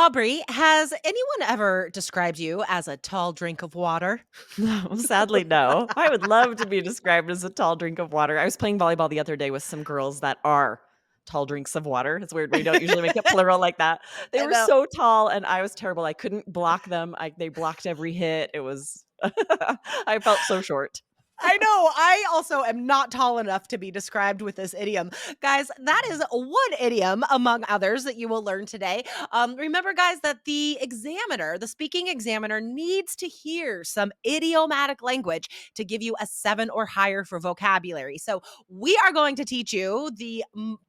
Aubrey, has anyone ever described you as a tall drink of water? No, sadly, no. I would love to be described as a tall drink of water. I was playing volleyball the other day with some girls that are tall drinks of water. It's weird. We don't usually make it plural like that. They I were know. so tall and I was terrible. I couldn't block them. They blocked every hit. It was I felt so short. I know. I also am not tall enough to be described with this idiom. Guys, that is one idiom among others that you will learn today. Remember, guys, that the speaking examiner, needs to hear some idiomatic language to give you a 7 or higher for vocabulary. So, we are going to teach you the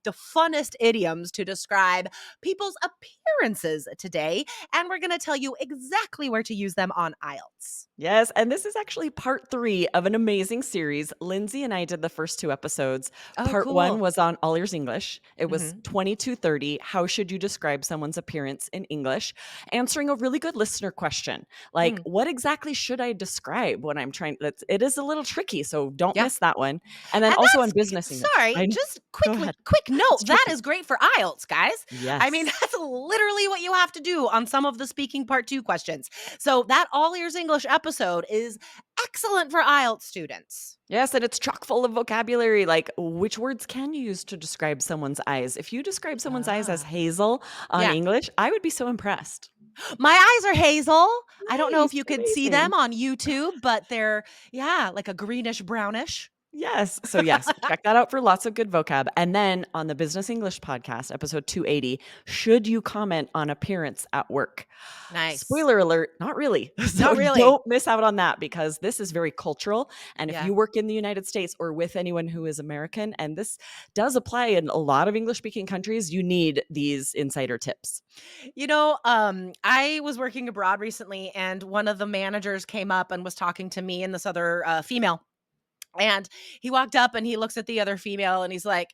funnest idioms to describe people's appearances today. And we're going to tell you exactly where to use them on IELTS. Yes, and this is actually part 3 of an amazing series. Lindsay and I did the first 2 episodes. Oh, Part 1 cool. was on All Ears English. It was Mhm. 2230. How should you describe someone's appearance in English? Answering a really good listener question. Like, Mm. what exactly should I describe when I'm trying it is a little tricky, so don't Yeah. miss that one. And then And also on that's business English. sorry, I know. just Go ahead. quick It's note, that tricky. is great for IELTS, guys. I mean, Yes. that's literally what you have to do on some of the speaking part 2 questions. So that All Ears English episode is excellent for IELTS students. Yes, and it's chock full of vocabulary. Like, which words can you use to describe someone's eyes? If you describe someone's eyes as Ah. hazel on Yeah. English, I would be so impressed. My eyes are hazel. I don't know if Nice, you could see them amazing. on YouTube, but they're, yeah, like a greenish brownish. Yes. So, yes, check that out for lots of good vocab. And then on the Business English podcast, episode 280, should you comment on appearance at work? Nice. Spoiler alert, not really. So, Not really. don't miss out on that because this is very cultural. And if Yeah. you work in the United States or with anyone who is American, and this does apply in a lot of English speaking countries, you need these insider tips. I was working abroad recently, and one of the managers came up and was talking to me and this other female. And he walked up and he looks at the other female and he's like,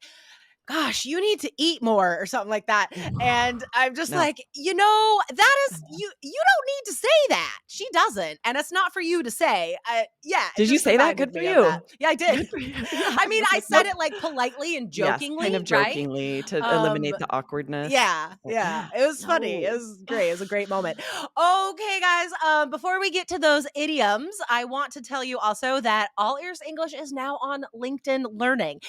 "Gosh, you need to eat more," or something like that. And I'm just No. like, that is you don't need to say that. She doesn't, and it's not for you to say. Yeah, it Did you just say that? reminded Good for me of that. you. Yeah, I did. Good for you. Yeah, I I mean, was I like, said "Nope." it like politely and Yes, kind jokingly, of right? jokingly to Um, eliminate the awkwardness. yeah, yeah. It was funny. It No. was great. It was a great moment. Okay, guys. Before we get to those idioms, I want to tell you also that All Ears English is now on LinkedIn Learning.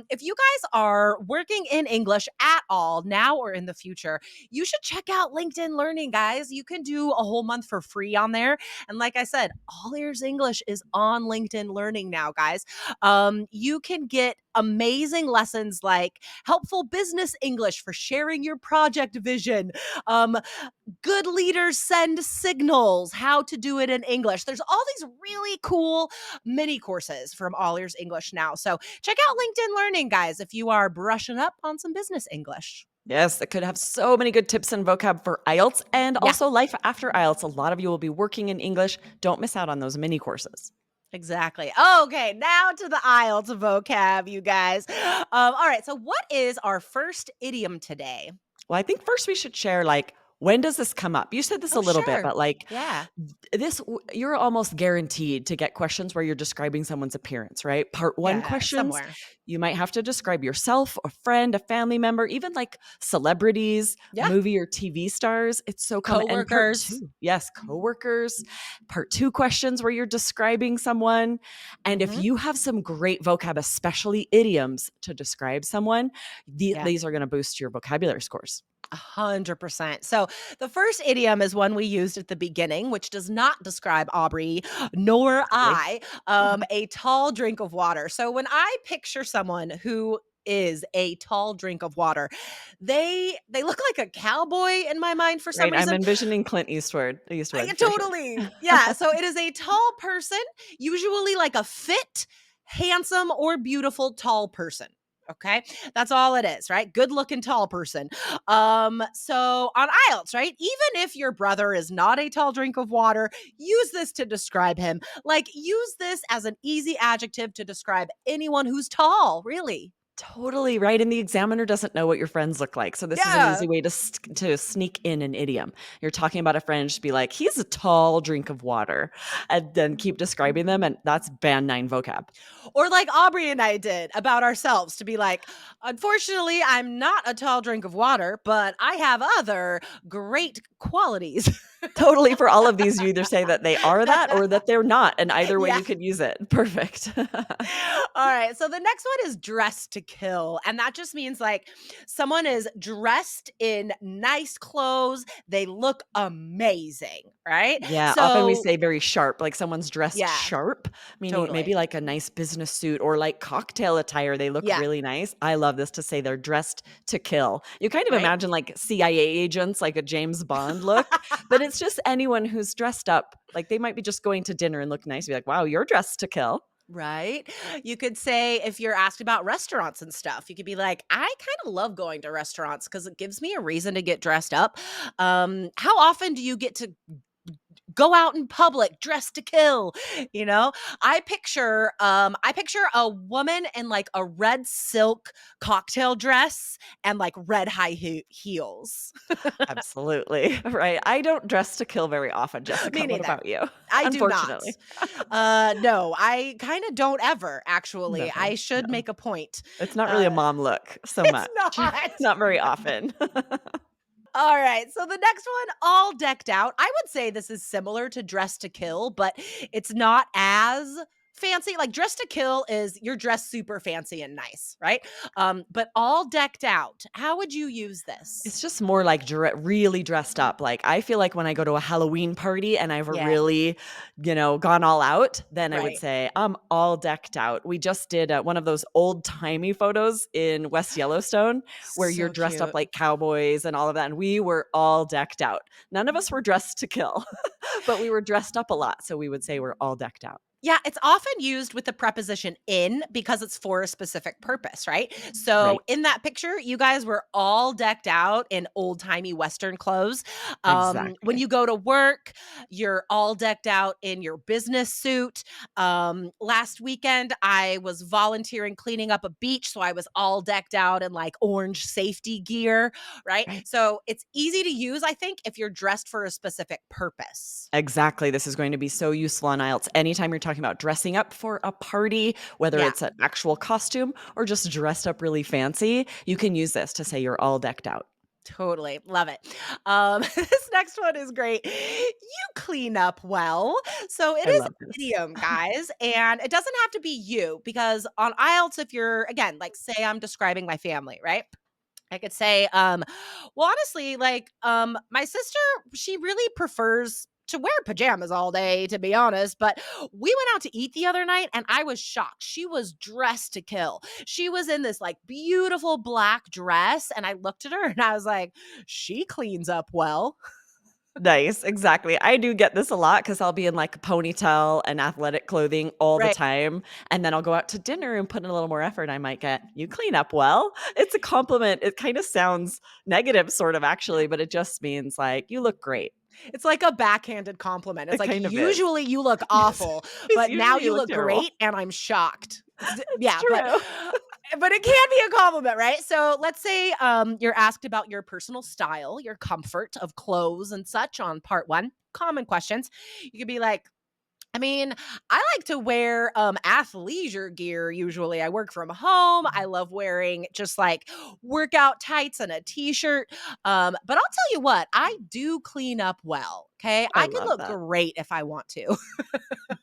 If you guys are working in English at all, now or in the future, you should check out LinkedIn Learning, guys. You can do a whole month for free on there. And like I said, All Ears English is on LinkedIn Learning now, guys. You can get amazing lessons like helpful business English for sharing your project vision, um, good leaders send signals, how to do it in English. There's all these really cool mini courses from All Ears English now. So check out LinkedIn Learning, guys, if you are brushing up on some business English. Yes, it could have so many good tips and vocab for IELTS and Yeah. also life after IELTS. A lot of you will be working in English. Don't miss out on those mini courses. Exactly. Okay, now to the IELTS vocab, you guys. All right, so what is our first idiom today? Well, I think first we should share, like, when does this come up? You said this a Oh, little bit, sure. but like Yeah. you're almost guaranteed to get questions where you're describing someone's appearance, right? Part 1 Yeah, questions, somewhere. you might have to describe yourself, a friend, a family member, even like celebrities, Yeah. movie or TV stars. It's so common. And part Coworkers. 2, yes, coworkers. Part 2 questions where you're describing someone. And if Mhm. you have some great vocab, especially idioms to describe someone, Yeah. these are going to boost your vocabulary scores. 100%. So the first idiom is one we used at the beginning, which does not describe Aubrey nor Really? I, a tall drink of water. So when I picture someone who is a tall drink of water, they look like a cowboy in my mind for some Right, I'm reason. envisioning Clint Eastwood for sure. Totally. Yeah. So it is a tall person, usually like a fit, handsome, or beautiful tall person. Okay. That's all it is, right? Good looking tall person. So on IELTS, right? Even if your brother is not a tall drink of water, use this to describe him. Like use this as an easy adjective to describe anyone who's tall, really. Totally right, and the examiner doesn't know what your friends look like, so this is an Yeah. easy way to sneak in an idiom. You're talking about a friend, just be like, "He's a tall drink of water," and then keep describing them, and that's band 9 vocab. Or like Aubrey and I did about ourselves to be like, unfortunately, I'm not a tall drink of water, but I have other great qualities. Totally, for all of these, you either say that they are that or that they're not, and either way Yeah. you could use it. Perfect. All right. So the next one is dress to kill. And that just means like someone is dressed in nice clothes. They look amazing. Right. Yeah, often we So, say very sharp, like someone's dressed yeah, sharp, meaning maybe totally. like a nice business suit or like cocktail attire. They look Yeah. really nice. I love this to say they're dressed to kill. You kind of Right. imagine like CIA agents, like a James Bond look, but it's just anyone who's dressed up. Like they might be just going to dinner and look nice. Be like, wow, you're dressed to kill. Right? You could say if you're asked about restaurants and stuff, you could be like, "I kinda love going to restaurants because it gives me a reason to get dressed up." How often do you get to go out in public dressed to kill? You know? I picture a woman in, like, a red silk cocktail dress and, like, red high heels. Absolutely. Right. I don't dress to kill very often, Jessica. Me What neither. about you? I do not. Unfortunately. No, I kinda don't ever, actually. No, I should no. make a point. It's not really a Uh, mom look so it's much. not. Not very often. All right. So the next one, all decked out. I would say this is similar to Dress to Kill, but it's not as fancy. Like Dress to Kill is you're dressed super fancy and nice, right? But all decked out. How would you use It's this? just more like really dressed up. Like, I feel like when I go to a Halloween party and I've Yeah, really, gone all out, then I would right. say, I'm all decked out. We just did one of those old timey photos in West Yellowstone where you're So dressed up cute. like cowboys and all of that. And we were all decked out. None of us were dressed to kill, but we were dressed up a lot. So we would say we're all decked out. Yeah, it's often used with the preposition in because it's for a specific purpose, right? So Right. in that picture, you guys were all decked out in old timey Western clothes. When Exactly. you go to work, you're all decked out in your business suit. Last weekend, I was volunteering cleaning up a beach. So I was all decked out in like orange safety gear, right? Right. So it's easy to use, I think, if you're dressed for a specific purpose. Exactly. This is going to be so useful on IELTS. Anytime you're talking about dressing up for a party, whether Yeah. it's an actual costume or just dressed up really fancy, you can use this to say you're all decked out. Totally. Love it. This next one is great. You clean up well. So it I is love an this. idiom, guys, and it doesn't have to be you because on IELTS, if you're, again, like say I'm describing my family, right? I could say, well, honestly, like, my sister, she really prefers to wear pajamas all day, to be honest. But we went out to eat the other night and I was shocked. She was dressed to kill. She was in this like beautiful black dress. And I looked at her and I was like, she cleans up well. Nice. Exactly. I do get this a lot because I'll be in like a ponytail and athletic clothing all the Right. time. And then I'll go out to dinner and put in a little more effort. I might get, you clean up well. It's a compliment. It kind of sounds negative, sort of actually, but it just means like, you look great. It's like a backhanded compliment. It's It like, kind of is. usually you look Yes. awful, Because but now usually you you look look terrible. great and I'm shocked. It's Yeah, true. but it can be a compliment, right? So let's say you're asked about your personal style, your comfort of clothes and such on part one, common questions. You could be like, I mean, I like to wear athleisure gear usually. I work from home. I love wearing just like workout tights and a t-shirt. But I'll tell you what, I do clean up well. Okay. I I could love look that. great if I want to.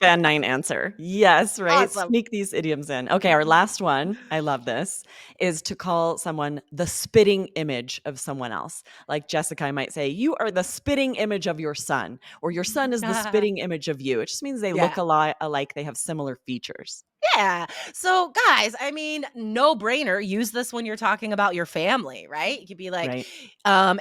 Band 9 answer. Yes, right? Awesome. Sneak these idioms in. Okay, our last one, I love this, is to call someone the spitting image of someone else. Like Jessica, I might say, "You are the spitting image of your son," or "Your son is the spitting image of you." It just means they look Yeah. a lot alike, they have similar features. Yeah. So, guys, I mean, no brainer. Use this when you're talking about your family, right? You could be like, Right.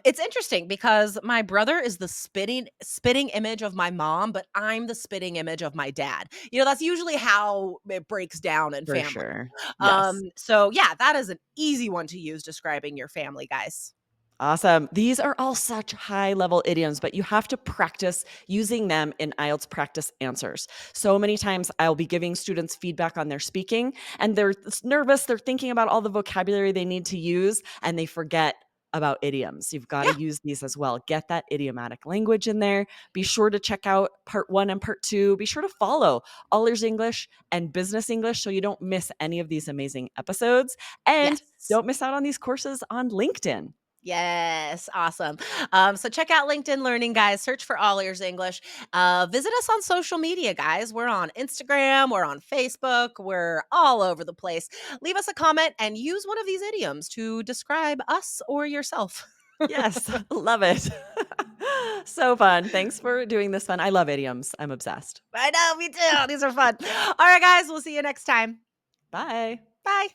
it's interesting because my brother is the spitting image of my mom, but I'm the spitting image of my dad. That's usually how it breaks down in For family. sure. Yes. So yeah, that is an easy one to use describing your family, guys. Awesome. These are all such high level idioms, but you have to practice using them in IELTS practice answers. So many times I'll be giving students feedback on their speaking and they're nervous. They're thinking about all the vocabulary they need to use and they forget about idioms. You've got Yeah. to use these as well. Get that idiomatic language in there. Be sure to check out part 1 and part 2. Be sure to follow All Ears English and Business English so you don't miss any of these amazing episodes. And Yes. don't miss out on these courses on LinkedIn. Yes, awesome. So check out LinkedIn Learning, guys. Search for All Ears English. Visit us on social media, guys. We're on Instagram, we're on Facebook, we're all over the place. Leave us a comment and use one of these idioms to describe us or yourself. Yes, love it. So fun. Thanks for doing this fun. I love idioms. I'm obsessed. I know, me too. These are fun. All right, guys, we'll see you next time. Bye. Bye.